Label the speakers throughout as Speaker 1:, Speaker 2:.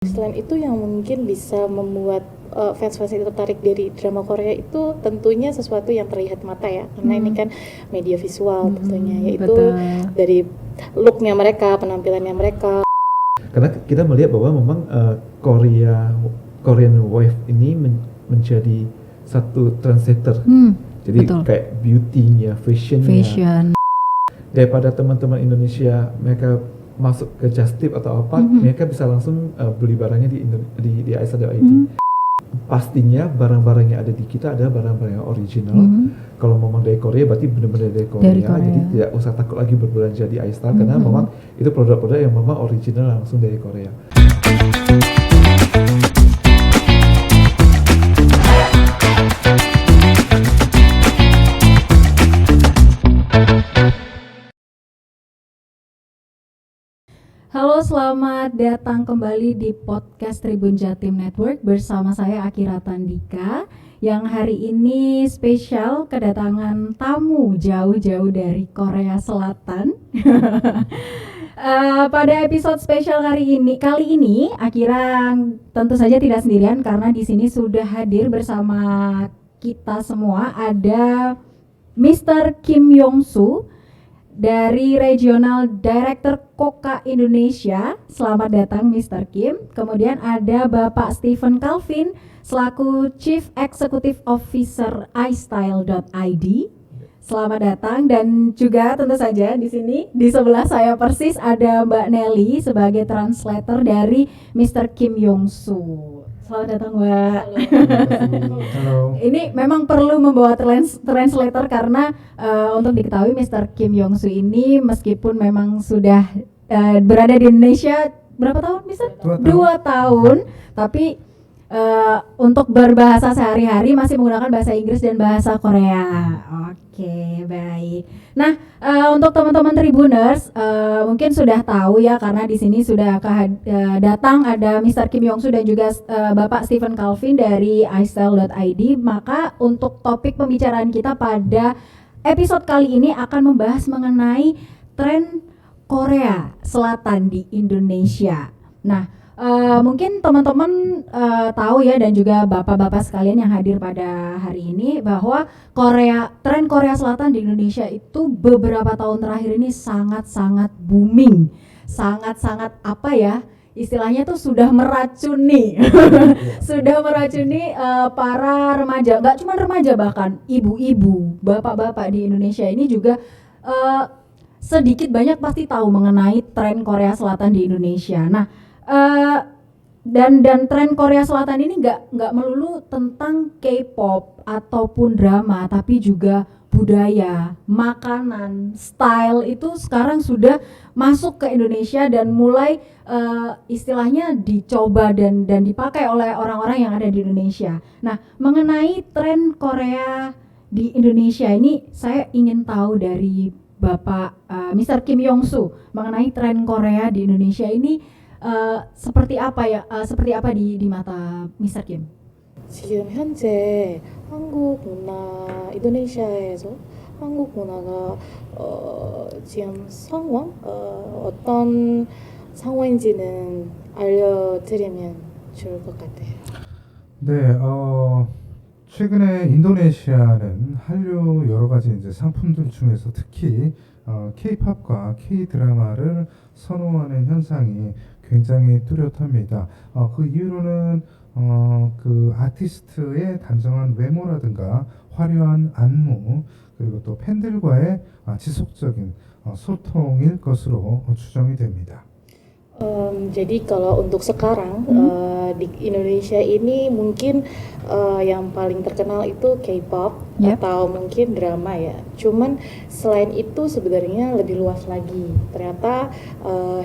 Speaker 1: Selain itu yang mungkin bisa membuat fans-fans itu tertarik dari drama Korea itu tentunya sesuatu yang terlihat mata ya, karena ini kan media visual tentunya, yaitu
Speaker 2: Betul.
Speaker 1: dari look-nya mereka, penampilannya mereka.
Speaker 3: Karena kita melihat bahwa memang Korean Wave ini menjadi satu trendsetter. Jadi
Speaker 2: betul.
Speaker 3: kayak beauty-nya, fashionnya.
Speaker 2: Fashion.
Speaker 3: Daripada teman-teman Indonesia mereka masuk ke Just Tip atau apa, mereka bisa langsung beli barangnya di aisa.id. Pastinya barang-barang yang ada di kita adalah barang-barang yang original. Kalau memang dari Korea berarti benar-benar dari Korea. Jadi tidak usah takut lagi berbelanja di iStyle karena memang itu produk-produk yang memang original langsung dari Korea.
Speaker 2: Halo, selamat datang kembali di podcast Tribun Jatim Network bersama saya Akira Tandika yang hari ini spesial kedatangan tamu jauh-jauh dari Korea Selatan. Pada episode spesial kali ini Akira tentu saja tidak sendirian karena di sini sudah hadir bersama kita semua ada Mr. Kim Yong-soo dari Regional Director Koka Indonesia. Selamat datang Mr. Kim. Kemudian ada Bapak Stephen Calvin selaku Chief Executive Officer iStyle.id. Selamat datang, dan juga tentu saja di sini di sebelah saya persis ada Mbak Nelly sebagai translator dari Mr. Kim Yong-soo. Selamat datang, Mbak.
Speaker 3: Halo.
Speaker 2: Ini memang perlu membawa translator karena untuk diketahui Mr. Kim Yong-soo ini meskipun memang sudah berada di Indonesia berapa tahun, Mr.? 2 tahun, tapi untuk berbahasa sehari-hari masih menggunakan bahasa Inggris dan bahasa Korea. Oke, baik. Nah, untuk teman-teman Tribuners mungkin sudah tahu ya karena di sini sudah datang ada Mr. Kim Yong-soo dan juga Bapak Stephen Calvin dari iStyle.id. Maka untuk topik pembicaraan kita pada episode kali ini akan membahas mengenai tren Korea Selatan di Indonesia. Nah, mungkin teman-teman tahu ya dan juga bapak-bapak sekalian yang hadir pada hari ini bahwa tren Korea Selatan di Indonesia itu beberapa tahun terakhir ini sangat-sangat booming, sangat-sangat apa ya, istilahnya tuh sudah meracuni, sudah meracuni para remaja, nggak cuma remaja bahkan ibu-ibu, bapak-bapak di Indonesia ini juga sedikit banyak pasti tahu mengenai tren Korea Selatan di Indonesia. Nah, dan tren Korea Selatan ini nggak melulu tentang K-pop ataupun drama, tapi juga budaya, makanan, style itu sekarang sudah masuk ke Indonesia dan mulai istilahnya dicoba dan dipakai oleh orang-orang yang ada di Indonesia. Nah, mengenai tren Korea di Indonesia ini saya ingin tahu dari Bapak Mr. Kim Yong-soo mengenai tren Korea di Indonesia ini seperti apa ya? Seperti apa di mata Mr. Kim?
Speaker 1: 지금 현재 한국 문화, 인도네시아에서 한국 문화가 지금 어떤 상황인지는 알려드리면 좋을 것 같아요.
Speaker 4: 네, 최근에 인도네시아는 한류 여러 가지 이제 상품들 중에서 특히 K-팝과 K-드라마를 선호하는 현상이 굉장히 뚜렷합니다. 그 이유로는 그 아티스트의 단정한 외모라든가 화려한 안무 그리고 또 팬들과의 지속적인 소통일 것으로 추정이 됩니다.
Speaker 1: Jadi kalau untuk sekarang di Indonesia ini mungkin yang paling terkenal itu K-pop atau mungkin drama ya. Cuman selain itu sebenarnya lebih luas lagi. Ternyata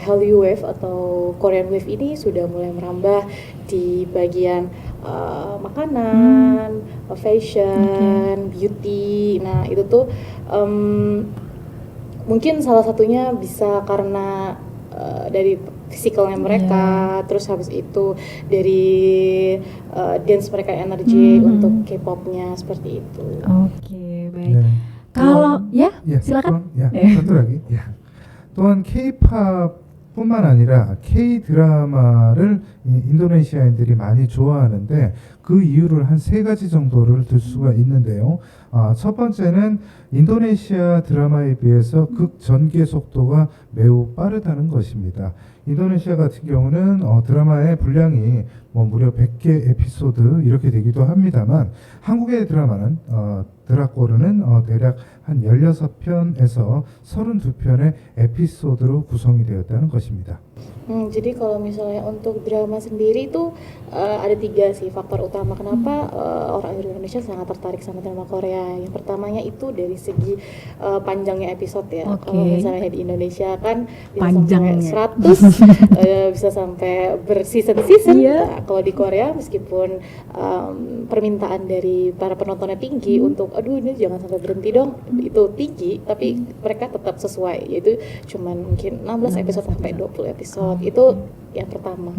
Speaker 1: Hallyu Wave atau Korean Wave ini sudah mulai merambah di bagian makanan, fashion, beauty. Nah itu tuh mungkin salah satunya bisa karena dari fisikalnya mereka, terus habis itu dari dance mereka energi untuk K-popnya seperti itu.
Speaker 2: Oke, baik. Kalau silakan.
Speaker 4: satu lagi. 또한 K-팝뿐만 아니라 K 드라마를 인도네시아인들이 많이 좋아하는데 그 이유를 한 3가지 정도를 들 수가 있는데요. 첫 번째는 인도네시아 드라마에 비해서 극 전개 속도가 매우 빠르다는 것입니다. 인도네시아 같은 경우는 드라마의 분량이 무려 100개 에피소드 이렇게 되기도 합니다만 한국의 드라마는 드라꼬르는 대략 한 16편에서 32편의 에피소드로 구성이 되었다는 것입니다.
Speaker 1: Jadi kalau misalnya untuk drama sendiri itu ada 3 sih faktor utama kenapa orang Indonesia sangat tertarik sama drama Korea. Yang pertamanya itu dari segi panjangnya episode ya. Kalau misalnya di Indonesia kan bisa sampai 100, bisa sampai berseason-season. Nah, kalau di Korea meskipun permintaan dari para penontonnya tinggi untuk aduh ini jangan sampai berhenti dong, itu tinggi, tapi mereka tetap sesuai, yaitu cuman mungkin 16 episode sampai 20 episode. itu yang pertama.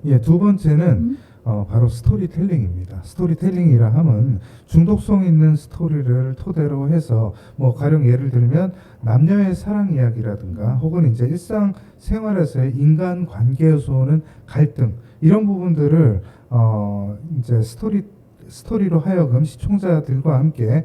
Speaker 4: 예, 두 번째는 바로 스토리텔링입니다. 스토리텔링이라 함은 중독성 있는 스토리를 토대로 해서 가령 예를 들면 남녀의 사랑 이야기라든가 혹은 이제 일상 생활에서의 인간 관계에서 오는 갈등 이런 부분들을 이제 스토리로 하여금 시청자들과 함께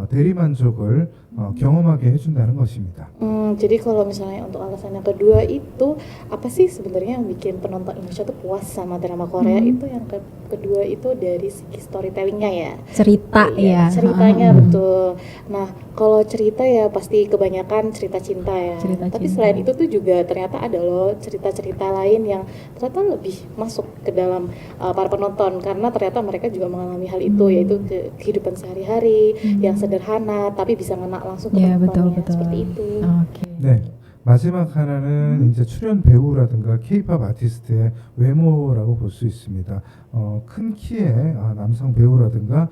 Speaker 4: 대리만족을 경험하게 해준다는 것입니다.
Speaker 1: Jadi kalau misalnya untuk alasan yang kedua itu apa sih sebenarnya yang bikin penonton Indonesia tuh puas sama drama Korea itu yang kedua itu dari segi storytellingnya ya.
Speaker 2: Cerita ya.
Speaker 1: Ceritanya betul. Nah kalau cerita ya pasti kebanyakan cerita cinta ya. Tapi selain itu tuh juga ternyata ada loh cerita-cerita lain yang ternyata lebih masuk ke dalam para penonton karena ternyata mereka juga mengalami hal itu yaitu kehidupan sehari-hari yang sederhana tapi bisa ngena langsung ke penontonnya seperti itu.
Speaker 4: 네. 마지막 하나는 이제 출연 배우라든가 K-pop 아티스트의 외모라고 볼 수 있습니다. 큰 키의 남성 배우라든가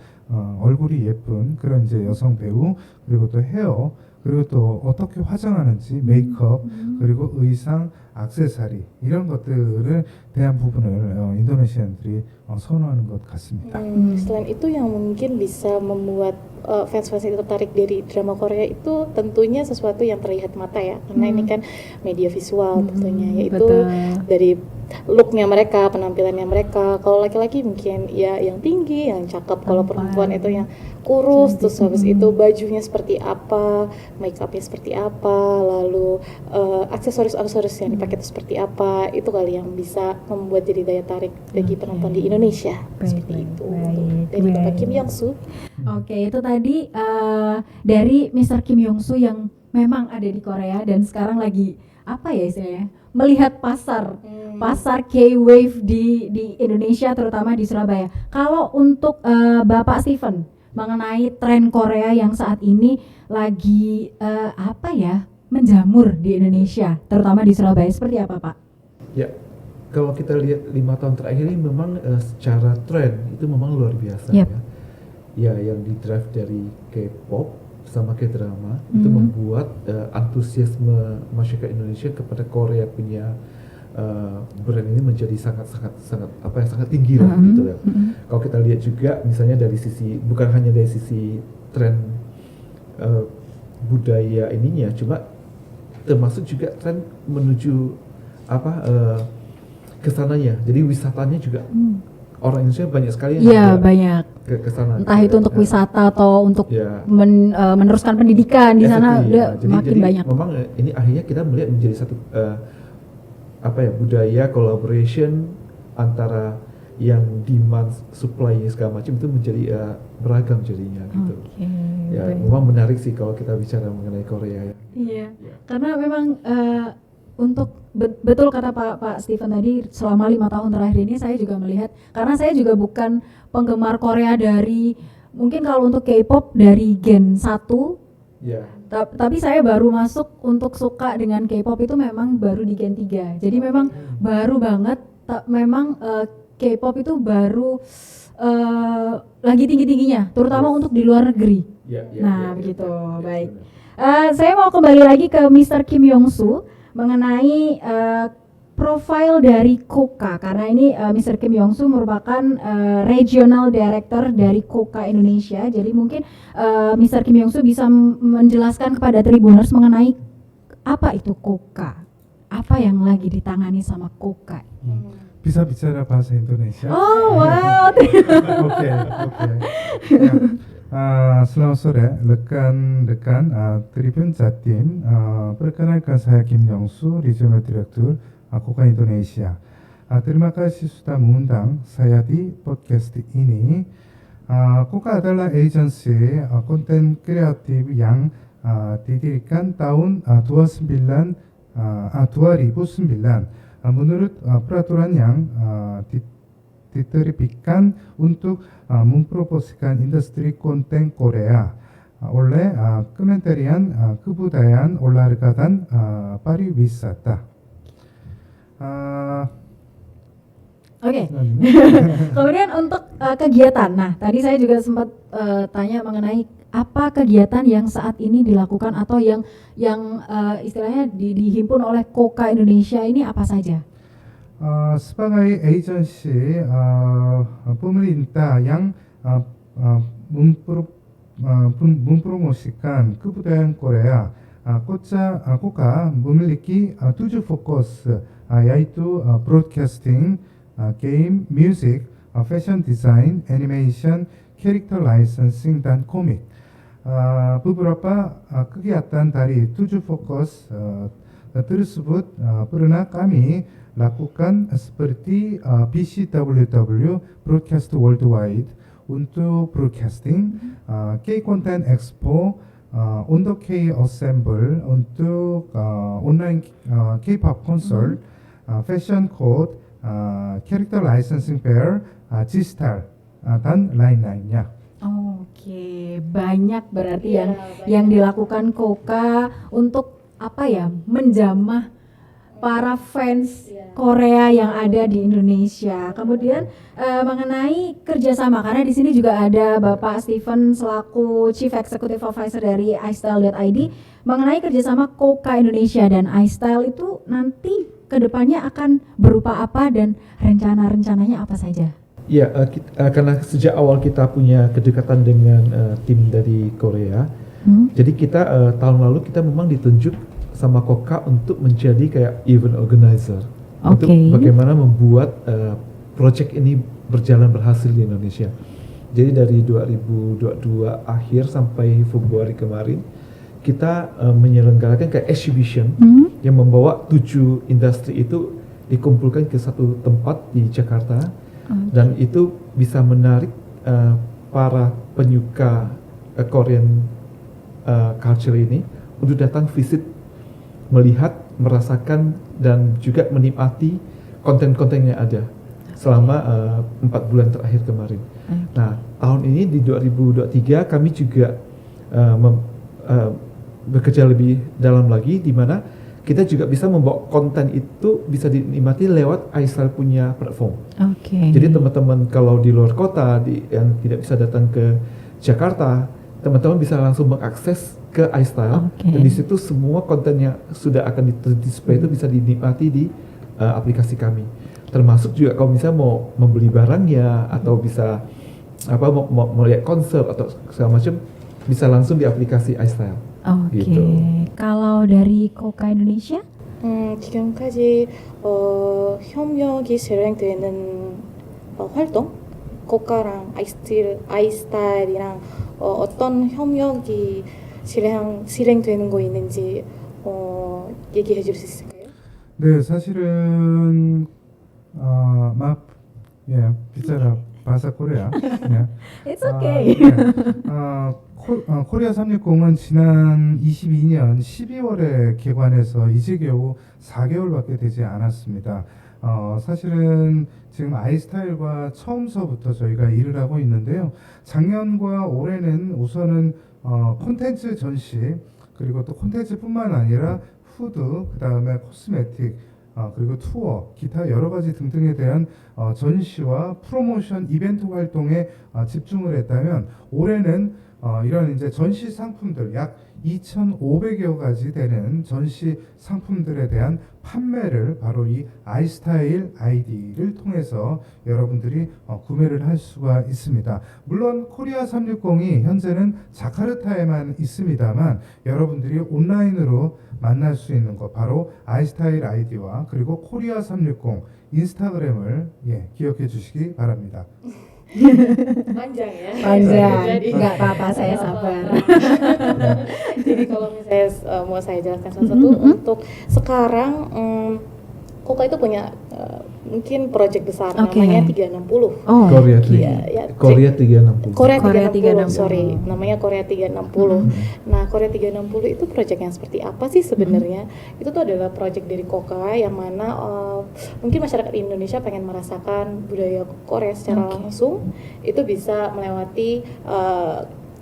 Speaker 4: 얼굴이 예쁜 그런 이제 여성 배우 그리고 또 헤어 그리고 또 어떻게 화장하는지 메이크업 그리고 의상 액세서리 이런 것들을 대한 부분을 인도네시아인들이 선호하는 것 같습니다.
Speaker 1: Selain itu yang mungkin bisa membuat fans-fans itu tertarik dari drama Korea itu tentunya sesuatu yang terlihat mata ya karena ini kan media visual tentunya yaitu dari looknya mereka, penampilannya mereka. Kalau laki-laki mungkin ya yang tinggi, yang cakep. Kalau perempuan itu yang kurus, terus habis itu bajunya seperti apa, make upnya seperti apa, lalu aksesoris yang dipakai itu seperti apa. Itu kali yang bisa membuat jadi daya tarik bagi penonton di Indonesia. Seperti itu. Dari Bapak Kim Yong Soo.
Speaker 2: Oke, itu tadi dari Mr. Kim Yong Soo yang memang ada di Korea dan sekarang lagi apa ya istilahnya melihat pasar K-wave di Indonesia terutama di Surabaya. Kalau untuk Bapak Steven mengenai tren Korea yang saat ini lagi menjamur di Indonesia terutama di Surabaya seperti apa Pak?
Speaker 3: Ya, kalau kita lihat 5 tahun terakhir ini memang secara tren itu memang luar biasa ya. Ya, yang di-drive dari K-pop sama K-drama itu membuat antusiasme masyarakat Indonesia kepada Korea punya brand ini menjadi sangat tinggi lah gitu ya. Kalau kita lihat juga misalnya dari sisi bukan hanya dari sisi tren budaya ininya, cuma termasuk juga tren menuju kesananya. Jadi wisatanya juga orang Indonesia banyak sekali yang
Speaker 2: banyak
Speaker 3: ke sana.
Speaker 2: Entah itu untuk wisata atau untuk meneruskan pendidikan di sana makin banyak.
Speaker 3: Memang ini akhirnya kita melihat menjadi satu budaya collaboration antara yang demand supply segala macam itu menjadi beragam jadinya gitu. Memang menarik sih kalau kita bicara mengenai Korea ya.
Speaker 2: Iya. Karena memang untuk betul kata Pak Steven tadi selama 5 tahun terakhir ini saya juga melihat karena saya juga bukan penggemar Korea dari mungkin kalau untuk K-pop dari Gen 1 tapi saya baru masuk untuk suka dengan K-pop itu memang baru di Gen 3 jadi memang baru banget memang K-pop itu baru lagi tinggi-tingginya terutama untuk di luar negeri begitu baik. Saya mau kembali lagi ke Mr. Kim Yong Soo mengenai profil dari KOCA karena ini Mr. Kim Yong Soo merupakan Regional Director dari KOCA Indonesia. Jadi mungkin Mr. Kim Yong Soo bisa menjelaskan kepada Tribuners mengenai apa itu KOCA, apa yang lagi ditangani sama KOCA.
Speaker 4: bisa bicara bahasa Indonesia?
Speaker 2: Oh wow.
Speaker 4: Oke, oke. Ya. Selamat sore, rekan-rekan Tribun Jatim. Perkenalkan saya Kim Yong-su, Regional Director Koka Indonesia. Terima kasih sudah mengundang saya di podcast ini. Koka adalah agensi konten kreatif yang didirikan tahun 2009. Menurut peraturan yang diterbitkan untuk mempromosikan industri konten Korea oleh Kementerian Kebudayaan Olahraga dan Pariwisata.
Speaker 2: Oke. Kemudian untuk kegiatan, nah tadi saya juga sempat tanya mengenai apa kegiatan yang saat ini dilakukan atau yang istilahnya dihimpun oleh Koka Indonesia ini apa saja?
Speaker 4: Sebagai agensi pemerintah yang mempromosikan kebudayaan Korea, Koka memiliki 7 fokus, yaitu broadcasting, game, music, fashion design, animation, character licensing, dan komik. Beberapa kegiatan dari 7 fokus tersebut pernah kami lakukan seperti BCWW Broadcast Worldwide untuk broadcasting, K-Content Expo untuk K-Assemble untuk online K-pop concert, Fashion Code, Character Licensing Fair, G-Star, dan lain-lainnya.
Speaker 2: Oke, banyak berarti yang dilakukan Koka untuk apa ya, menjamah para fans Korea yang ada di Indonesia. Kemudian mengenai kerjasama, karena di sini juga ada Bapak Steven selaku Chief Executive Officer dari iStyle.id, mengenai kerjasama Koka Indonesia dan iStyle itu nanti kedepannya akan berupa apa dan rencana-rencananya apa saja?
Speaker 3: Ya, karena sejak awal kita punya kedekatan dengan tim dari Korea, jadi kita tahun lalu kita memang ditunjuk sama Koka untuk menjadi kayak event organizer, untuk bagaimana membuat project ini berjalan berhasil di Indonesia. Jadi dari 2022 akhir sampai Februari kemarin kita menyelenggarakan kayak exhibition yang membawa 7 industri itu dikumpulkan ke satu tempat di Jakarta, dan itu bisa menarik para penyuka Korean culture ini untuk datang visit, melihat, merasakan, dan juga menikmati konten-konten yang ada selama 4 bulan terakhir kemarin. Nah, tahun ini di 2023 kami juga bekerja lebih dalam lagi, di mana kita juga bisa membawa konten itu bisa dinikmati lewat iStyle punya platform. Jadi teman-teman kalau di luar kota yang tidak bisa datang ke Jakarta, teman-teman bisa langsung mengakses ke iStyle, dan di situ semua konten yang sudah akan display itu bisa dinikmati di aplikasi kami. Termasuk juga kalau misalnya mau membeli barangnya atau bisa mau lihat konser atau segala macam, bisa langsung di aplikasi iStyle. gitu.
Speaker 2: Kalau dari Koka Indonesia?
Speaker 1: 지금까지 협력이 진행되는 활동, 고가랑 아이스타일이랑 어떤 협력이 실행되는 거 있는지 얘기해 줄 수 있을까요?
Speaker 4: 네, 사실은 비자라 바사 코리아.
Speaker 2: It's okay.
Speaker 4: 코리아 360은 지난 22년 12월에 개관해서 이제 겨우 4개월밖에 되지 않았습니다. 사실은 지금 아이스타일과 처음서부터 저희가 일을 하고 있는데요. 작년과 올해는 우선은 콘텐츠 전시, 그리고 또 콘텐츠뿐만 아니라 푸드, 그 다음에 코스메틱, 그리고 투어, 기타 여러 가지 등등에 대한 전시와 프로모션 이벤트 활동에 집중을 했다면, 올해는 이런 이제 전시 상품들 약 2,500여 가지 되는 전시 상품들에 대한 판매를 바로 이 아이스타일 아이디를 통해서 여러분들이 구매를 할 수가 있습니다. 물론 코리아 360이 현재는 자카르타에만 있습니다만 여러분들이 온라인으로 만날 수 있는 것 바로 아이스타일 아이디와 그리고 코리아 360 인스타그램을 기억해 주시기 바랍니다.
Speaker 1: Panjang ya.
Speaker 2: Panjang,
Speaker 1: Jadi
Speaker 2: nggak apa-apa, saya sabar.
Speaker 1: Jadi kalau misalnya mau saya jelaskan satu-satu untuk sekarang Koka itu punya mungkin project besar namanya 360.
Speaker 2: Oh,
Speaker 3: Korea
Speaker 1: Korea
Speaker 3: 360.
Speaker 1: Korea
Speaker 2: Korea
Speaker 1: 360,
Speaker 2: 360.
Speaker 1: sorry, namanya Korea 360. Nah, Korea 360 itu project yang seperti apa sih sebenarnya? Itu tuh adalah project dari Koka yang mana mungkin masyarakat Indonesia pengen merasakan budaya Korea secara langsung, itu bisa melewati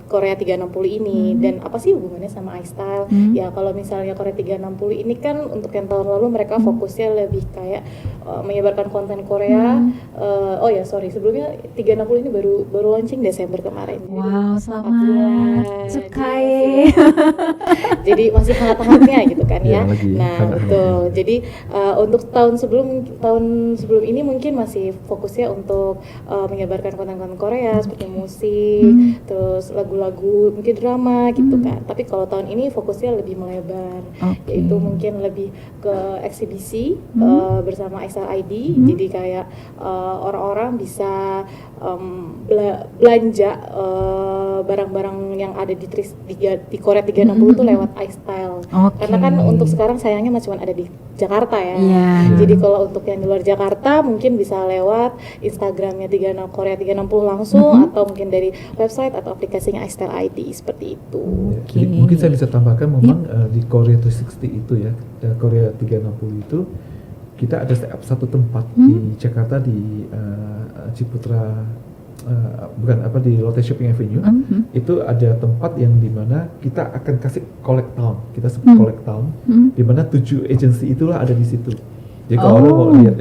Speaker 1: Korea 360 ini. Dan apa sih hubungannya sama iStyle? Ya kalau misalnya Korea 360 ini kan untuk yang tahun lalu mereka fokusnya lebih kayak menyebarkan konten Korea. Oh ya sorry, sebelumnya 360 ini baru launching Desember kemarin.
Speaker 2: Wow, selamat Sukai.
Speaker 1: Jadi masih hangat-hangatnya gitu kan ya.
Speaker 3: Lagi
Speaker 1: Nah betul. Jadi untuk tahun sebelum ini mungkin masih fokusnya untuk menyebarkan konten-konten Korea seperti musik, terus lagu-lagu, mungkin drama gitu kan. Tapi kalau tahun ini fokusnya lebih melebar, yaitu mungkin lebih ke eksibisi bersama iStyle ID. Jadi kayak orang-orang bisa belanja barang-barang yang ada di Korea 360 itu lewat iStyle. Karena kan untuk sekarang sayangnya masih cuma ada di Jakarta ya. Jadi kalau untuk yang di luar Jakarta mungkin bisa lewat Instagramnya Korea 360 langsung atau mungkin dari website atau aplikasinya iStyle ID seperti itu.
Speaker 3: Jadi mungkin saya bisa tambahkan memang di Korea 360 itu ya, Korea 360 itu kita ada satu tempat di Jakarta di Ciputra, di Lotte Shopping Avenue. Itu ada tempat yang dimana kita akan kasih collect town, kita sebut collect town, dimana 7 agensi itulah ada di situ. Jadi kalau orang mau lihat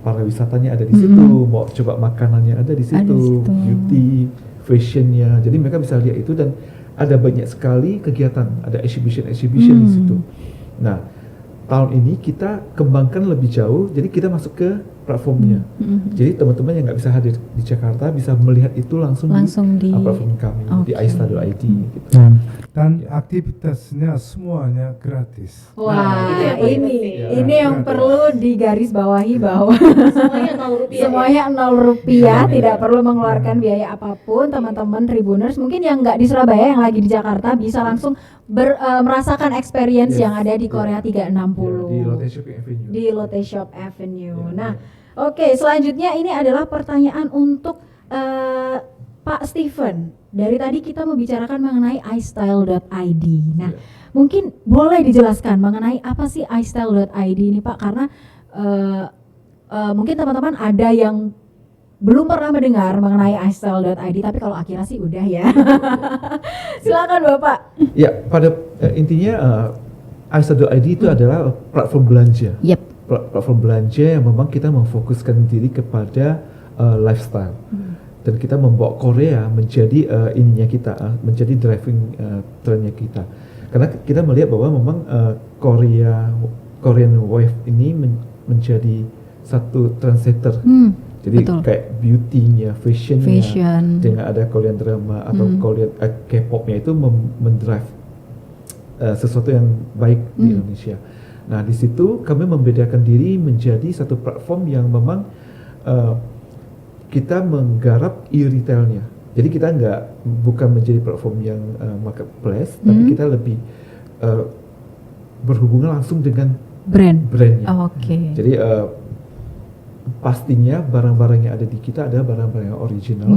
Speaker 3: para wisatanya ada di situ, mau coba makanannya ada di situ, beauty, fashionnya, jadi mereka bisa lihat itu dan ada banyak sekali kegiatan, ada exhibition di situ. Nah, tahun ini kita kembangkan lebih jauh, jadi kita masuk ke platformnya. Jadi teman-teman yang nggak bisa hadir di Jakarta bisa melihat itu langsung di platform kami di iStyle.id gitu.
Speaker 4: Dan aktivitasnya semuanya gratis.
Speaker 2: Wah,
Speaker 1: Itu yang paling penting.
Speaker 2: ini yang perlu digarisbawahi bahwa
Speaker 1: Semuanya 0 rupiah.
Speaker 2: semuanya 0 rupiah, tidak perlu mengeluarkan biaya apapun. Teman-teman Tribuners mungkin yang nggak di Surabaya, yang lagi di Jakarta bisa langsung merasakan experience yang ada di Korea 360
Speaker 3: di Lotte Shopping Avenue.
Speaker 2: Di Lotte Shop Avenue. Nah, oke, selanjutnya ini adalah pertanyaan untuk Pak Steven. Dari tadi kita membicarakan mengenai iStyle.id. Nah, mungkin boleh dijelaskan mengenai apa sih iStyle.id ini Pak? Karena mungkin teman-teman ada yang belum pernah mendengar mengenai iStyle.id, tapi kalau Akira sih udah ya. Silakan Bapak.
Speaker 3: Ya, pada intinya iStyle.id itu adalah platform belanja. Platform belanja yang memang kita memfokuskan diri kepada lifestyle. Dan kita membawa Korea menjadi ininya kita, menjadi driving trendnya kita. Karena kita melihat bahwa memang Korean Wave ini menjadi satu trendsetter. Jadi kayak beauty-nya, fashion-nya, dengan ada Korean drama atau Korean K-pop-nya itu mendrive sesuatu yang baik di Indonesia. Nah, di situ kami membedakan diri menjadi satu platform yang memang kita menggarap e-retailnya. Jadi kita bukan menjadi platform yang marketplace, tapi kita lebih berhubungan langsung dengan brandnya. Jadi pastinya barang-barang yang ada di kita adalah barang-barang yang original.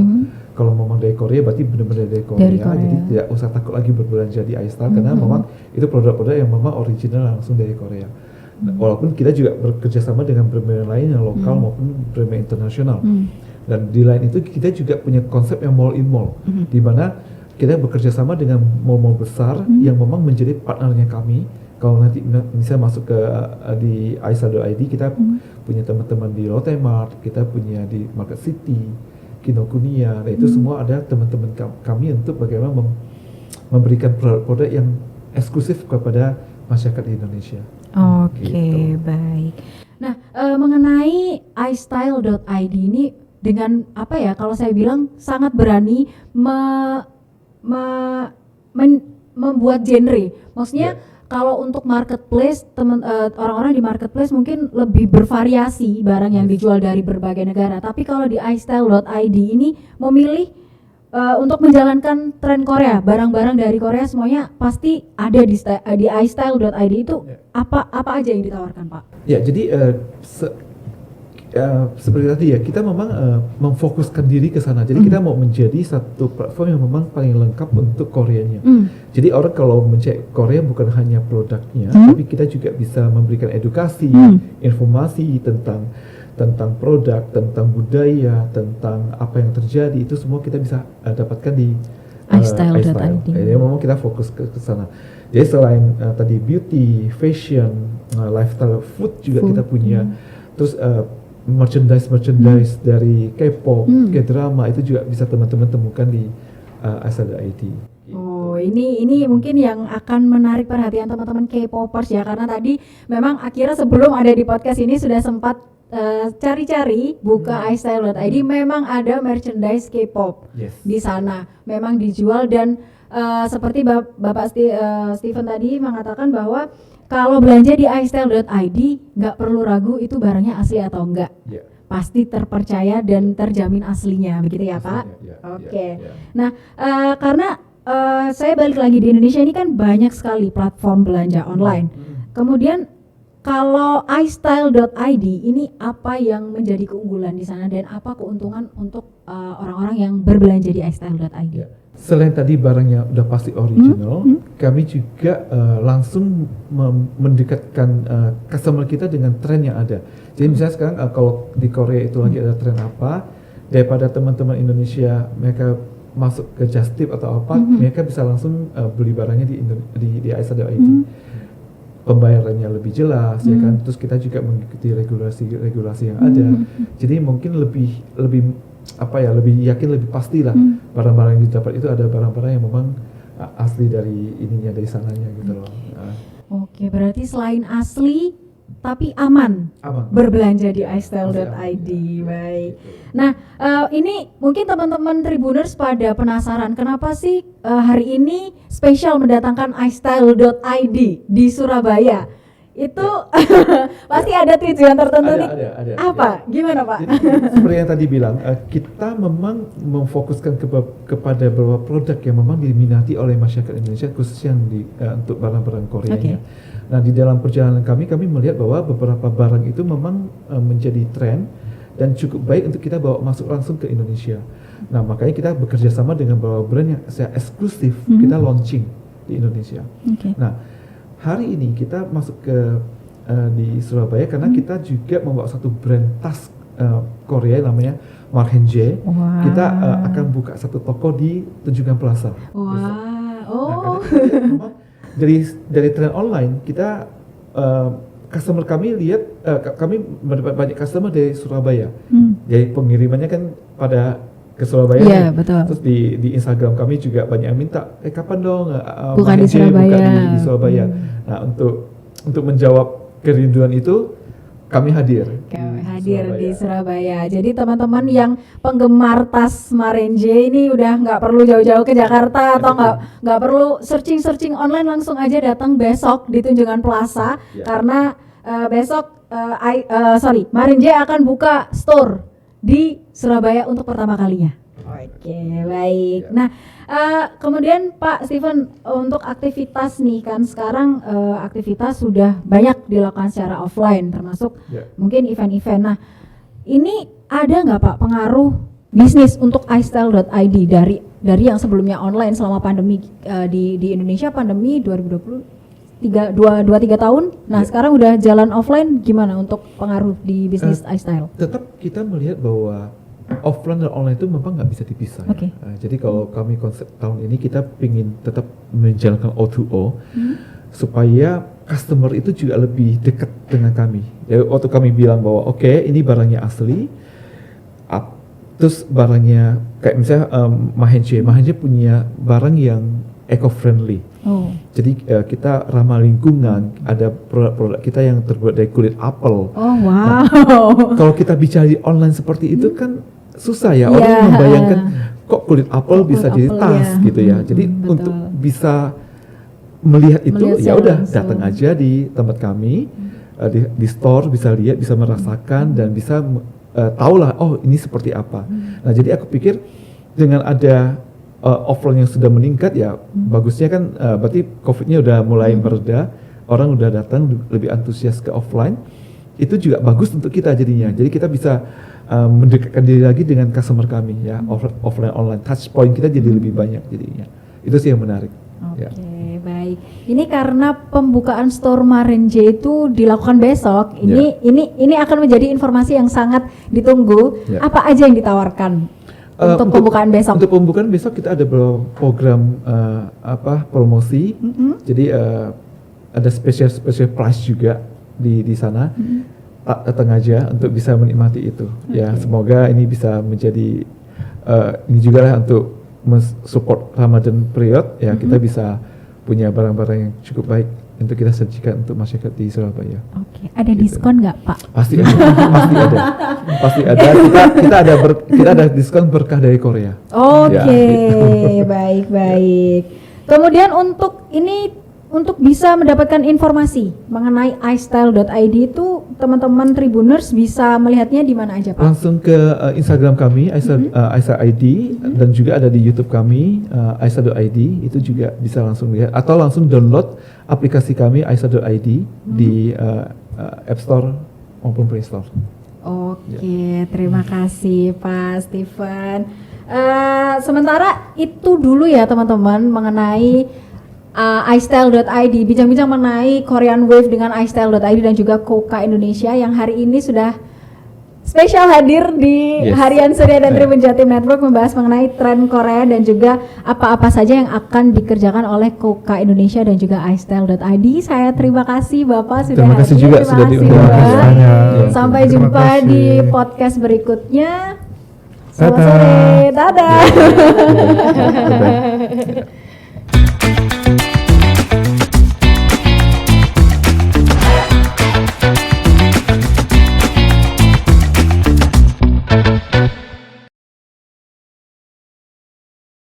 Speaker 3: Kalau memang dari Korea berarti benar-benar dari Korea. Jadi tidak usah takut lagi berbelanja di iStyle karena memang itu produk-produk yang memang original langsung dari Korea. Walaupun kita juga bekerja sama dengan brand-brand lain yang lokal maupun brand internasional. Dan di lain itu kita juga punya konsep yang mall in mall, di mana kita bekerja sama dengan mall-mall besar yang memang menjadi partnernya kami. Kalau nanti bisa masuk ke di iStyle.id, kita punya teman-teman di Lotte Mart, kita punya di Market City, Kinokuniya. Nah, itu semua ada teman-teman kami untuk bagaimana memberikan produk yang eksklusif kepada masyarakat di Indonesia.
Speaker 2: Oke,
Speaker 3: Gitu.
Speaker 2: baik. Nah, mengenai istyle.id ini dengan apa ya? Kalau saya bilang sangat berani membuat genre. Maksudnya kalau untuk marketplace, orang-orang di marketplace mungkin lebih bervariasi barang yang dijual dari berbagai negara. Tapi kalau di istyle.id ini memilih untuk menjalankan tren Korea, barang-barang dari Korea semuanya pasti ada di istyle.id itu. Apa aja yang ditawarkan, Pak?
Speaker 3: Ya, jadi seperti tadi ya, kita memang memfokuskan diri ke sana. Jadi kita mau menjadi satu platform yang memang paling lengkap untuk Koreanya. Jadi orang kalau mencek Korea bukan hanya produknya, tapi kita juga bisa memberikan edukasi, informasi tentang produk, tentang budaya, tentang apa yang terjadi, itu semua kita bisa dapatkan di
Speaker 2: istyle.id.
Speaker 3: Jadi memang kita fokus ke sana. Jadi selain tadi beauty, fashion, lifestyle, food juga kita punya. Terus merchandise dari K-pop, K-drama itu juga bisa teman-teman temukan di istyle.id.
Speaker 2: Oh, ini mungkin yang akan menarik perhatian teman-teman K-popers ya, karena tadi memang akhirnya sebelum ada di podcast ini sudah sempat cari-cari buka istyle.id, memang ada merchandise K-pop di sana, memang dijual dan seperti Bapak Steven tadi mengatakan bahwa kalau belanja di istyle.id nggak perlu ragu itu barangnya asli atau enggak, pasti terpercaya dan terjamin aslinya, begitu ya Pak? Oke. Nah, karena saya balik lagi di Indonesia ini kan banyak sekali platform belanja online. Kemudian kalau istyle.id ini apa yang menjadi keunggulan di sana dan apa keuntungan untuk orang-orang yang berbelanja di istyle.id?
Speaker 3: Selain tadi barangnya udah pasti original, kami juga langsung mendekatkan customer kita dengan tren yang ada. Jadi misalnya sekarang kalau di Korea itu lagi ada tren apa, daripada teman-teman Indonesia mereka masuk ke Just Tip atau apa, mereka bisa langsung beli barangnya di istyle.id. Pembayarannya lebih jelas, ya kan. Terus kita juga mengikuti regulasi yang ada. Jadi mungkin lebih yakin, lebih pastilah barang-barang yang didapat itu ada barang-barang yang memang asli dari sananya gitu loh.
Speaker 2: Oke, berarti selain asli tapi aman. Berbelanja di istyle.id. Baik. Nah, ini mungkin teman-teman Tribuners pada penasaran kenapa sih hari ini spesial mendatangkan istyle.id di Surabaya. Itu pasti ada tujuan tertentu nih.
Speaker 3: Ada.
Speaker 2: Apa? Gimana Pak?
Speaker 3: Jadi, seperti yang tadi bilang, kita memang memfokuskan kepada beberapa produk yang memang diminati oleh masyarakat Indonesia, khususnya untuk barang-barang Koreanya. Nah, di dalam perjalanan kami melihat bahwa beberapa barang itu memang menjadi tren dan cukup baik untuk kita bawa masuk langsung ke Indonesia. Nah, makanya kita bekerja sama dengan beberapa brand yang secara eksklusif kita launching di Indonesia. Nah, hari ini kita masuk ke di Surabaya karena kita juga membawa satu brand tas Korea namanya Mark & J. Kita akan buka satu toko di Tunjungan Plaza. Nah, karena memang dari tren online kita customer kami lihat kami mendapat banyak customer dari Surabaya. Jadi pengirimannya kan pada ke Surabaya.
Speaker 2: Iya, betul.
Speaker 3: Terus di Instagram kami juga banyak yang minta kapan dong
Speaker 2: buka di Surabaya.
Speaker 3: Buka di Surabaya. Nah, untuk menjawab kerinduan itu kami hadir
Speaker 2: di Surabaya. Jadi teman-teman yang penggemar tas Marenje ini udah nggak perlu jauh-jauh ke Jakarta atau nggak perlu searching online, langsung aja datang besok di Tunjungan Plaza karena besok Marenje akan buka store di Surabaya untuk pertama kalinya. Oke, baik. Nah, kemudian Pak Steven, untuk aktivitas nih kan sekarang aktivitas sudah banyak dilakukan secara offline, termasuk mungkin event-event. Nah, ini ada nggak Pak pengaruh bisnis untuk istyle.id dari yang sebelumnya online selama pandemi di Indonesia, pandemi 2020 2-3 tahun. Nah, sekarang udah jalan offline, gimana untuk pengaruh di bisnis istyle?
Speaker 3: Tetap kita melihat bahwa offline dan online itu memang nggak bisa dipisah. Jadi kalau kami konsep tahun ini kita ingin tetap menjalankan O2O supaya customer itu juga lebih dekat dengan kami. Ya, waktu kami bilang bahwa oke, ini barangnya asli, Terus barangnya kayak misalnya Mahenche punya barang yang eco-friendly.
Speaker 2: Oh.
Speaker 3: Jadi kita ramah lingkungan, ada produk-produk kita yang terbuat dari kulit apel.
Speaker 2: Oh wow.
Speaker 3: Kalau kita bicara di online seperti itu kan susah ya,
Speaker 2: Yeah.
Speaker 3: orang membayangkan kok kulit apel bisa
Speaker 2: Kulit
Speaker 3: jadi
Speaker 2: apel,
Speaker 3: tas
Speaker 2: ya.
Speaker 3: gitu ya. Jadi
Speaker 2: Betul.
Speaker 3: untuk bisa melihat itu
Speaker 2: Melihat
Speaker 3: ya
Speaker 2: secara
Speaker 3: udah
Speaker 2: langsung.
Speaker 3: datang aja di tempat kami, di store bisa lihat, bisa merasakan dan bisa tahulah oh ini seperti apa. Nah jadi aku pikir dengan ada offline yang sudah meningkat ya bagusnya kan berarti COVID-nya udah mulai mereda, orang udah datang lebih antusias ke offline, itu juga bagus untuk kita jadinya. Jadi kita bisa mendekatkan diri lagi dengan customer kami ya, offline online, touch point kita jadi lebih banyak jadinya. Itu sih yang menarik.
Speaker 2: Oke,
Speaker 3: Ya.
Speaker 2: baik. Ini karena pembukaan store Marenje itu dilakukan besok. Ini akan menjadi informasi yang sangat ditunggu.
Speaker 3: Ya.
Speaker 2: Apa aja yang ditawarkan untuk pembukaan besok?
Speaker 3: Untuk pembukaan besok kita ada program promosi. Jadi ada special price juga di sana. Datang aja untuk bisa menikmati itu. Ya, semoga ini bisa menjadi ini juga lah untuk mensupport Ramadan period ya, kita bisa punya barang-barang yang cukup baik untuk kita sajikan untuk masyarakat di Surabaya.
Speaker 2: Oke, ada diskon nggak Pak?
Speaker 3: Pasti ada, pasti ada. Kita ada diskon berkah dari Korea.
Speaker 2: Oke,
Speaker 3: Ya.
Speaker 2: baik. Kemudian untuk bisa mendapatkan informasi mengenai istyle.id itu teman-teman Tribuners bisa melihatnya di mana aja Pak?
Speaker 3: Langsung ke Instagram kami Aisa ID dan juga ada di YouTube kami Aisa.id, itu juga bisa langsung lihat atau langsung download aplikasi kami Aisa.id di App Store maupun Play Store.
Speaker 2: Oke, terima kasih Pak Steven. Sementara itu dulu ya teman-teman mengenai istyle.id, bincang-bincang mengenai Korean Wave dengan istyle.id dan juga Koka Indonesia yang hari ini sudah spesial hadir di Harian Surya dan Tribun Jatim Network membahas mengenai tren Korea dan juga apa-apa saja yang akan dikerjakan oleh Koka Indonesia dan juga istyle.id. Saya terima kasih Bapak sudah
Speaker 3: Terima kasih
Speaker 2: hadir.
Speaker 3: juga
Speaker 2: Terima
Speaker 3: sudah
Speaker 2: kasih,
Speaker 3: diundang.
Speaker 2: Mbak.
Speaker 4: Terima kasih banyak.
Speaker 2: Sampai
Speaker 4: Terima
Speaker 2: jumpa
Speaker 4: kasih.
Speaker 2: di podcast berikutnya. Selamat
Speaker 4: Dadah.
Speaker 2: sore. Dadah.
Speaker 3: Bye-bye.